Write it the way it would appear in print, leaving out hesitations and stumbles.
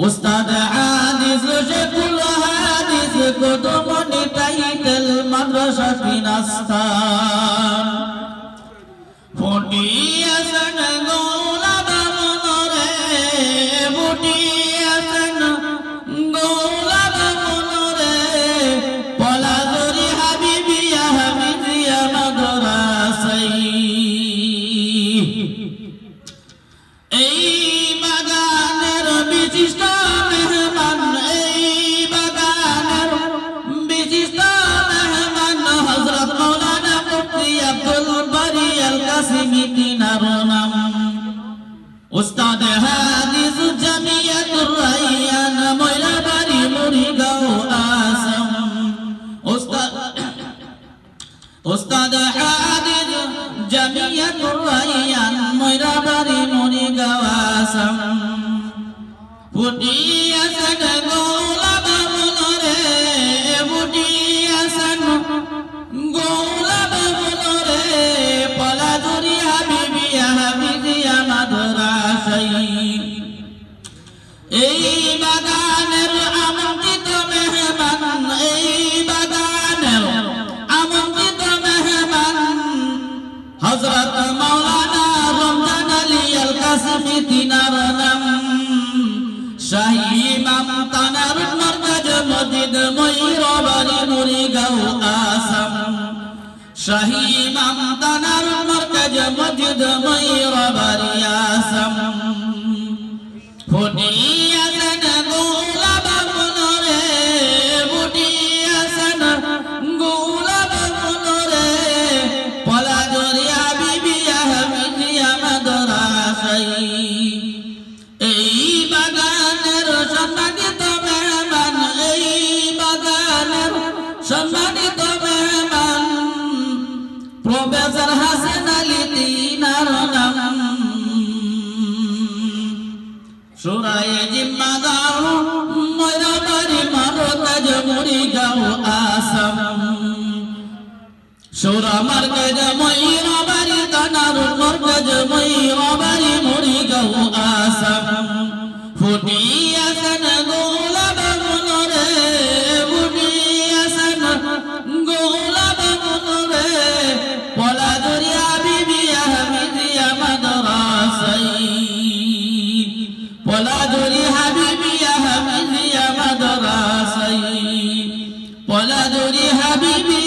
Ustad hadis Syekhul hadis Kutumuni Taitil Madrasah Finastan Funiyasan Gola Bamunore Funiyasan Gola Bamunore Poladuri Habibiyya Habibiyya Madrasai Ustad hadis Jamiyatur Rayyan Moilabari Murigau Asam Ustad hadis Jamiyatur Rayyan Moilabari Murigau Asam Pudiyasan Gola Bamunore Pudiyasan Gola Bamunore Paladuri Habibiyya Habibiyya Madrasai এই বাগানের আমন্ত্রিত মেহমান এই বাগানের আমন্ত্রিত মেহমান হযরত মাওলানা রমজান আলী আল কাসেমি তিনার নাম শাহী ইমাম তানারুল মারকাজ মসজিদ ময়ূরবাড়ি মুড়িগাঁও আসাম শাহী ইমাম তানারুল মারকাজ মসজিদ ময়ূরবাড়ি Assam Funiyasan Gola Bamunore Funiyasan Gola Bamunore Poladuri Habibiyya Habibiyya Madrasai এই বাগানের সম্মানিত মেহমান এই বাগানের সম্মানিত মেহমান প্রফেসর হাসান আলী তিনার নাম Suraye Jimmadao Moirabari Markaz Murigau Asam Shura Markaz Moirabari Tanarul Markaz Moirabari Murigau Asam Funiyasan Gola Bamunore Funiyasan Gola Bamunore Poladuri Habibiyya Habibiyya Madrasai Poladuri Habibiyya Habibiyya Madrasai Poladuri Habibiyya